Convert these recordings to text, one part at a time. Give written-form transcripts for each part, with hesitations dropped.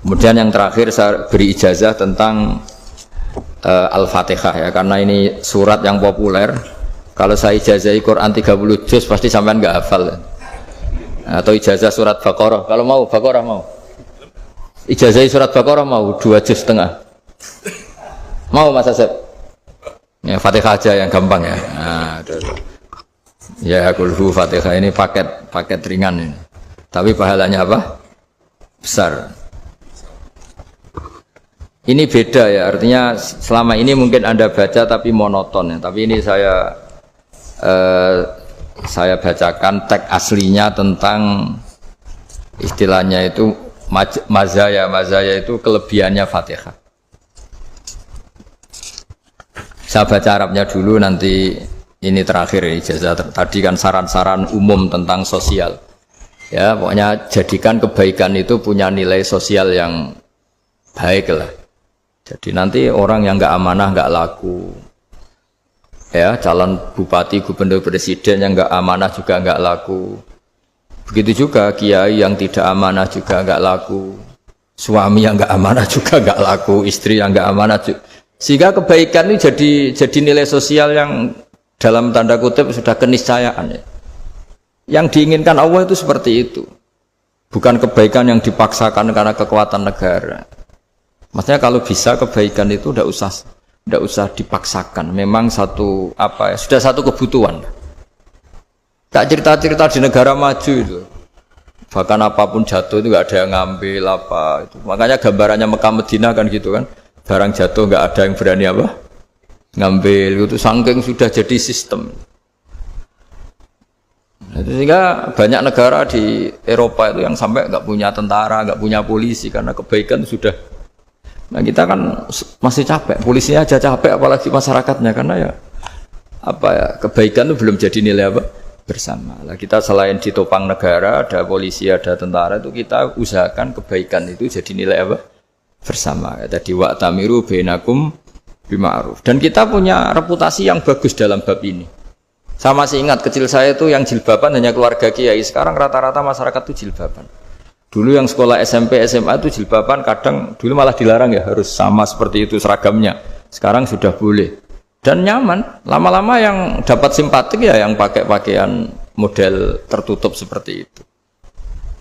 Kemudian yang terakhir saya beri ijazah tentang Al-Fatihah ya, karena ini surat yang populer. Kalau saya ijazahi Quran 30 juz pasti sampean nggak hafal. Atau ijazah surat Baqarah. Kalau mau Baqarah mau. Ijazahi surat Baqarah mau 2 juz setengah. Mau Mas Asep? Ya Fatihah aja yang gampang ya. Nah, ya kulhu Fatihah ini paket ringan ini. Tapi pahalanya apa? Besar. Ini beda ya, artinya selama ini mungkin Anda baca tapi monoton ya. Tapi ini saya bacakan teks aslinya tentang istilahnya itu mazaya itu kelebihannya Fatihah. Saya baca Arabnya dulu, nanti ini terakhir ijazah. Tadi kan saran-saran umum tentang sosial. Ya, pokoknya jadikan kebaikan itu punya nilai sosial yang baik lah. Jadi nanti orang yang nggak amanah nggak laku, ya calon bupati, gubernur, presiden yang nggak amanah juga nggak laku. Begitu juga kiai yang tidak amanah juga nggak laku, suami yang nggak amanah juga nggak laku, istri yang nggak amanah juga. Sehingga kebaikan ini jadi nilai sosial yang dalam tanda kutip sudah keniscayaan ya. Yang diinginkan Allah itu seperti itu, bukan kebaikan yang dipaksakan karena kekuatan negara. Maksudnya kalau bisa kebaikan itu tidak usah dipaksakan. Memang satu sudah satu kebutuhan. Tak cerita-cerita di negara maju itu. Bahkan apapun jatuh itu nggak ada yang ngambil apa itu. Makanya gambarannya Mekah Medina kan gitu kan. Barang jatuh nggak ada yang berani ngambil itu, saking sudah jadi sistem. Sehingga banyak negara di Eropa itu yang sampai nggak punya tentara, nggak punya polisi karena kebaikan sudah. Nah kita kan masih capek, polisinya aja capek apalagi masyarakatnya, karena ya kebaikan itu belum jadi nilai bersama. Nah, kita selain ditopang negara, ada polisi, ada tentara, itu kita usahakan kebaikan itu jadi nilai bersama. Tadi wa'tamiru bainakum bima'ruf. Dan kita punya reputasi yang bagus dalam bab ini. Saya masih ingat kecil saya itu yang jilbaban hanya keluarga kiai. Sekarang rata-rata masyarakat itu jilbaban. Dulu yang sekolah SMP, SMA itu jilbaban kadang dulu malah dilarang ya, harus sama seperti itu seragamnya. Sekarang sudah boleh. Dan nyaman. Lama-lama yang dapat simpatik ya yang pakai pakaian model tertutup seperti itu.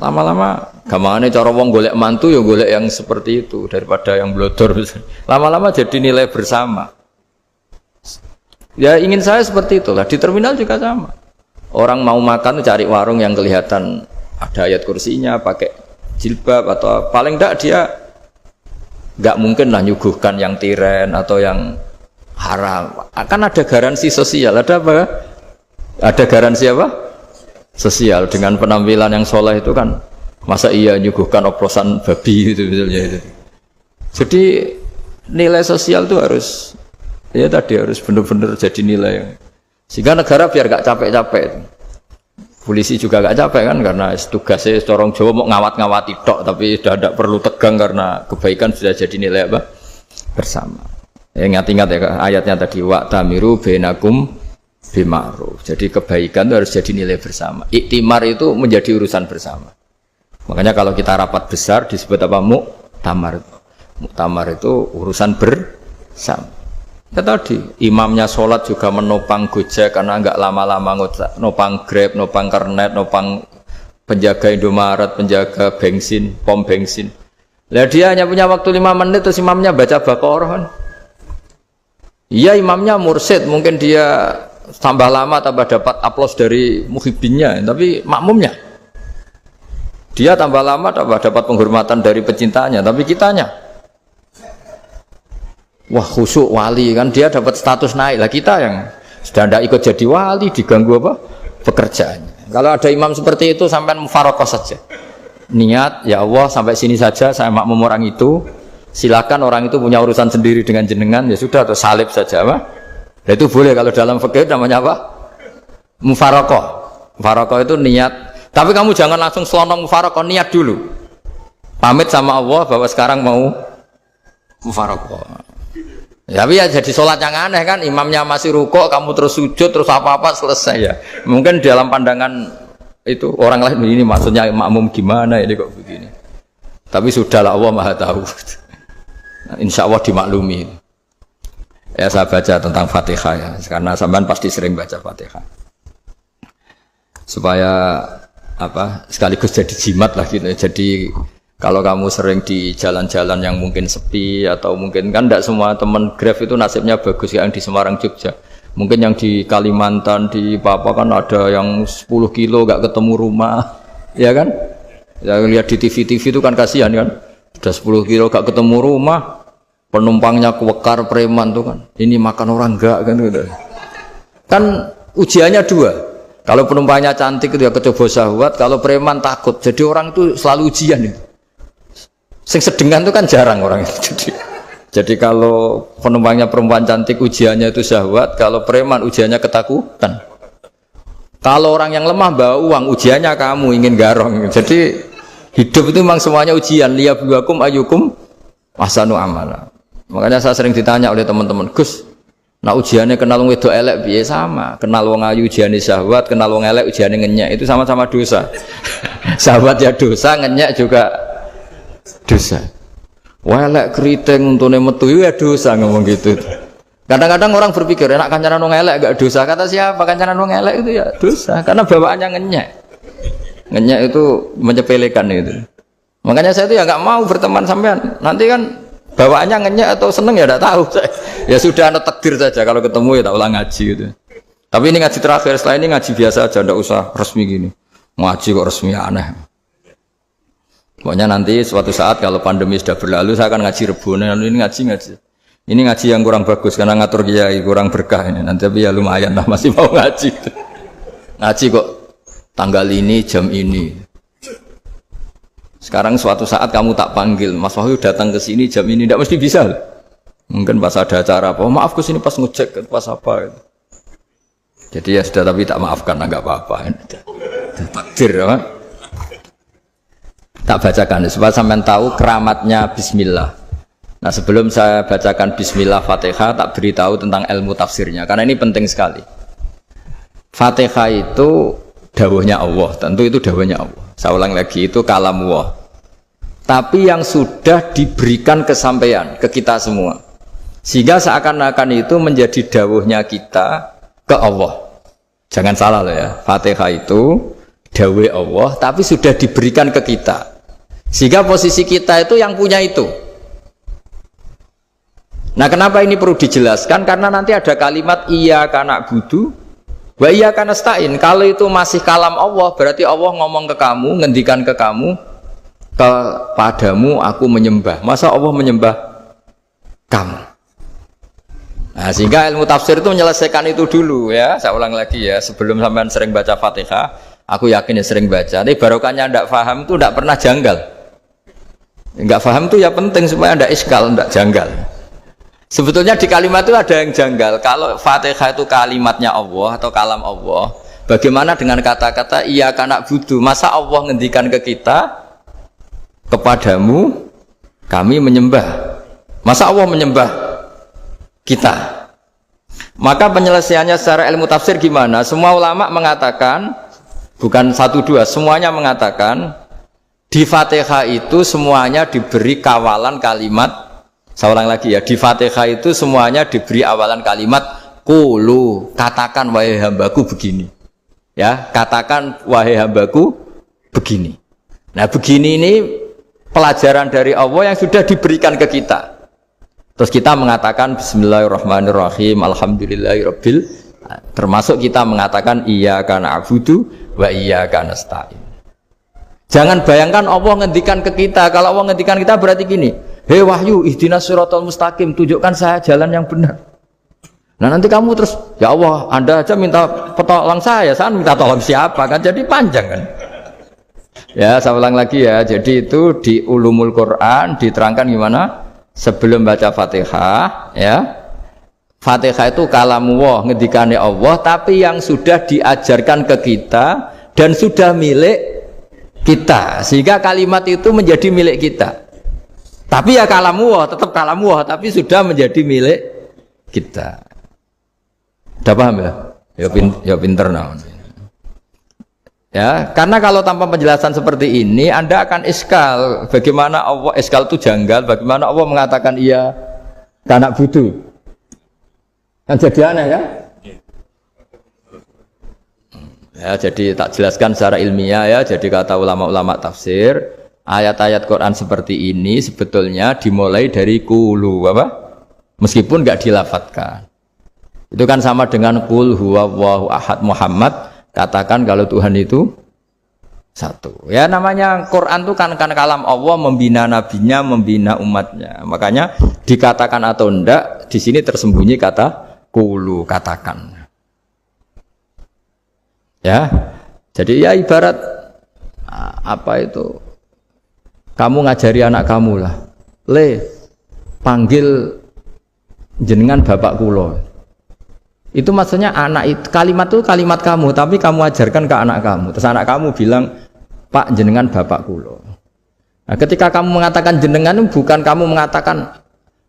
Lama-lama gampangane cara wong golek mantu ya golek yang seperti itu daripada yang blodor. Lama-lama jadi nilai bersama. Ya ingin saya seperti itulah. Di terminal juga sama. Orang mau makan cari warung yang kelihatan ada ayat kursinya, pakai jilbab, atau paling tidak dia nggak mungkin lah nyuguhkan yang tiren atau yang haram. Akan ada garansi sosial, ada apa? Ada garansi apa? Sosial dengan penampilan yang soleh itu kan, masa iya nyuguhkan oplosan babi itu misalnya itu. Jadi nilai sosial itu harus harus benar-benar jadi nilai yang, sehingga negara biar gak capek-capek itu. Polisi juga gak capek kan, karena tugasnya corong Jawa mau ngawat-ngawati tok, tapi sudah tidak perlu tegang karena kebaikan sudah jadi nilai bersama. Ingat-ingat ya ayatnya tadi, wa'tamiru bainakum bima'ruf. Jadi kebaikan itu harus jadi nilai bersama. Iktimar itu menjadi urusan bersama. Makanya kalau kita rapat besar disebut apa? Muktamar. Muktamar itu urusan bersama. Ya tadi imamnya sholat juga menopang Gojek karena nggak lama-lama nopang Grab, nopang Kernet, nopang penjaga Indomaret, penjaga bensin, pom bensin. Lah dia hanya punya waktu 5 menit terus imamnya baca Baqarah kan. Iya imamnya mursyid, mungkin dia tambah lama tambah dapat aplaus dari muhibbinnya, tapi makmumnya dia tambah lama tambah dapat penghormatan dari pecintanya, tapi kitanya wah khusyuk wali kan, dia dapat status naik lah, kita yang sudah tidak ikut jadi wali diganggu pekerjaannya. Kalau ada imam seperti itu sampai mufaroqah saja, niat ya Allah sampai sini saja saya makmum orang itu, silakan orang itu punya urusan sendiri dengan jenengan ya sudah, atau salib saja nah, itu boleh. Kalau dalam fikih namanya apa? Mufaroqah. Mufaroqah itu niat, tapi kamu jangan langsung selonong mufaroqah, niat dulu pamit sama Allah bahwa sekarang mau mufaroqah. Tapi ya jadi sholat yang aneh kan, imamnya masih rukuk, kamu terus sujud, terus apa-apa selesai ya. Mungkin dalam pandangan itu orang lain ini maksudnya makmum gimana ini kok begini. Tapi sudahlah Allah Maha tahu. Insya Allah dimaklumi. Ya saya baca tentang Fatihah ya, karena sampean pasti sering baca Fatihah. Supaya apa? Sekaligus jadi jimat lah gitu. Jadi kalau kamu sering di jalan-jalan yang mungkin sepi atau mungkin kan tidak semua teman Grab itu nasibnya bagus yang di Semarang Jogja. Mungkin yang di Kalimantan di Papua kan ada yang 10 kilo gak ketemu rumah, ya kan? Ya lihat di TV itu kan kasihan kan. Sudah 10 kilo gak ketemu rumah, penumpangnya kewekar preman tuh kan. Ini makan orang enggak kan gitu. Kan ujiannya dua. Kalau penumpangnya cantik itu ya kecoba syahwat, kalau preman takut. Jadi orang itu selalu ujian itu. Sing sedengan itu kan jarang orang itu. Jadi kalau penumpangnya perempuan cantik ujiannya itu syahwat, kalau preman ujiannya ketakutan. Kalau orang yang lemah bawa uang ujiannya kamu ingin garong. Jadi hidup itu memang semuanya ujian. Liyabluwakum ayyukum ahsanu amala. Makanya saya sering ditanya oleh teman-teman, Gus, nah ujiannya kenal wong wedok elek piye sama? Kenal wong ayu ujiane syahwat, kenal wong elek ujiane ngenyek, itu sama-sama dosa. Syahwat ya dosa, ngenyek juga dosa. Wah elek keriting untune metu ya dosa ngomong gitu. Kadang-kadang orang berpikir enak kancanan wong elek gak dosa. Kata siapa kancanan wong elek itu ya dosa karena bawaannya ngenyek. Ngenyek itu menyepelekan itu. Makanya saya itu ya nggak mau berteman sampean. Nanti kan bawaannya ngenyek atau seneng ya tidak tahu. Ya sudah ada takdir saja kalau ketemu ya tak ulang ngaji gitu. Tapi ini ngaji terakhir, setelah ini ngaji biasa aja, tidak usah resmi gini. Ngaji kok resmi aneh. Pokoknya nanti suatu saat kalau pandemi sudah berlalu saya akan ngaji Rebonan. Ini ngaji. Ini ngaji yang kurang bagus karena ngatur kiai kurang berkah ini. Nanti tapi ya lumayan lah masih mau ngaji. Ngaji kok tanggal ini jam ini. Sekarang suatu saat kamu tak panggil, Mas Wahyu datang ke sini jam ini, tidak mesti bisa. Mungkin pas ada acara apa, maaf ke sini pas ngecek pas apa. Gitu. Jadi ya sudah tapi tak maafkan, enggak apa-apa. Takdir ya. Tak bacakan supaya sampean tahu keramatnya Bismillah. Nah sebelum saya bacakan Bismillah Fatihah, tak beritahu tentang ilmu tafsirnya karena ini penting sekali. Fatihah itu dawuhnya Allah, tentu itu dawuhnya Allah. Saya ulang lagi, itu kalam Allah. Tapi yang sudah diberikan kesampaian ke kita semua, sehingga seakan-akan itu menjadi dawuhnya kita ke Allah. Jangan salah loh ya, Fatihah itu dawuh Allah, tapi sudah diberikan ke kita, sehingga posisi kita itu yang punya itu. Nah kenapa ini perlu dijelaskan? Karena nanti ada kalimat iyyaka na'budu wa iyyaka nasta'in. Kalau itu masih kalam Allah, berarti Allah ngomong ke kamu, ngendikan ke kamu, kepadamu aku menyembah. Masa Allah menyembah kamu? Nah sehingga ilmu tafsir itu menyelesaikan itu dulu ya. Saya ulang lagi ya, sebelum sampean sering baca Fatihah, aku yakin ya sering baca. Tapi barokahnya tidak paham itu tidak pernah janggal. Enggak paham itu ya penting supaya tidak iskal, tidak janggal. Sebetulnya di kalimat itu ada yang janggal. Kalau Fatihah itu kalimatnya Allah atau kalam Allah, bagaimana dengan kata-kata iyyaka na'budu? Masa Allah ngendikan ke kita, kepadamu kami menyembah? Masa Allah menyembah kita? Maka penyelesaiannya secara ilmu tafsir gimana? Semua ulama mengatakan, bukan satu dua, semuanya mengatakan di Fatihah itu semuanya diberi kawalan kalimat. Saya ulang lagi ya, di Fatihah itu semuanya diberi awalan kalimat qulu, katakan wahai hambaku begini. Ya, katakan wahai hambaku begini. Nah, begini ini pelajaran dari Allah yang sudah diberikan ke kita. Terus kita mengatakan bismillahirrahmanirrahim, alhamdulillahirabbil, termasuk kita mengatakan iyyaka na'budu wa iyyaka nasta'in. Jangan bayangkan Allah ngendikan ke kita. Kalau Allah ngendikan kita berarti gini, hei Wahyu, ihdinas siratal mustaqim, tunjukkan saya jalan yang benar. Nah nanti kamu terus, ya Allah, Anda aja minta tolong saya minta tolong siapa kan? Jadi panjang kan? Ya, saya ulang lagi ya. Jadi itu di Ulumul Quran diterangkan gimana? Sebelum baca Fatihah, ya. Fatihah itu kalamullah, ngendikane Allah, tapi yang sudah diajarkan ke kita dan sudah milik kita, sehingga kalimat itu menjadi milik kita. Tapi ya kalamullah, tetap kalamullah, tapi sudah menjadi milik kita. Udah paham ya? Ya pinter nah. Ya, karena kalau tanpa penjelasan seperti ini Anda akan iskal. Bagaimana Allah iskal itu janggal, bagaimana Allah mengatakan iya karena butuh. Kan jadi aneh ya? Ya, jadi tak jelaskan secara ilmiah ya. Jadi kata ulama-ulama tafsir, ayat-ayat Quran seperti ini sebetulnya dimulai dari qulu apa? Meskipun enggak dilafatkan. Itu kan sama dengan qul huwallahu ahad Muhammad. Katakan kalau Tuhan itu satu. Ya namanya Quran itu kan kalam Allah membina nabinya, membina umatnya. Makanya dikatakan atau enggak, di sini tersembunyi kata qulu, katakan. Ya. Jadi ya ibarat apa itu? Kamu ngajari anak kamu lah. Le, panggil jenengan bapak kula. Itu maksudnya anak itu, kalimat itu kalimat kamu, tapi kamu ajarkan ke anak kamu. Terus anak kamu bilang, Pak jenengan bapak kulo. Nah, ketika kamu mengatakan jenengan, bukan kamu mengatakan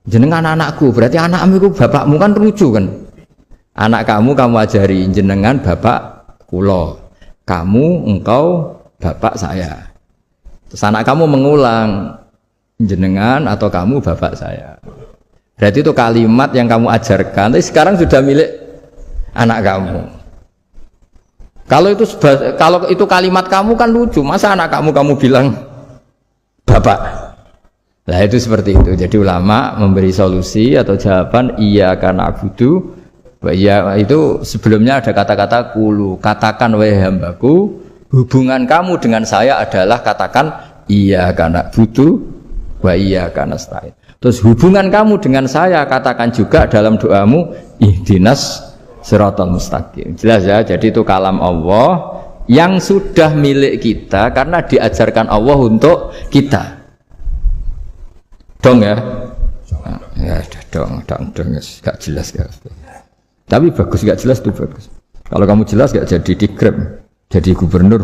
jenengan anakku, berarti anakmu itu bapakmu, kan lucu kan? Anak kamu ajari jenengan bapak kulo. Kamu, engkau, bapak saya. Terus anak kamu mengulang, jenengan atau kamu bapak saya. Berarti itu kalimat yang kamu ajarkan, tapi sekarang sudah milik anak kamu. Kalau itu kalimat kamu kan lucu. Masa anak kamu bilang bapak? Nah itu seperti itu. Jadi ulama memberi solusi atau jawaban iya karena abudu. Iya itu sebelumnya ada kata-kata qulu. Katakan wahai hambaku, hubungan kamu dengan saya adalah katakan iya karena abudu wa iya karena nasta'in. Terus hubungan kamu dengan saya katakan juga dalam doamu ihdinas siratal mustaqim. Jelas ya, jadi itu kalam Allah yang sudah milik kita karena diajarkan Allah untuk kita. Dong ya? Nah, ya dong, gak jelas ya. Tapi bagus, gak jelas itu bagus. Kalau kamu jelas gak jadi digrab, jadi gubernur.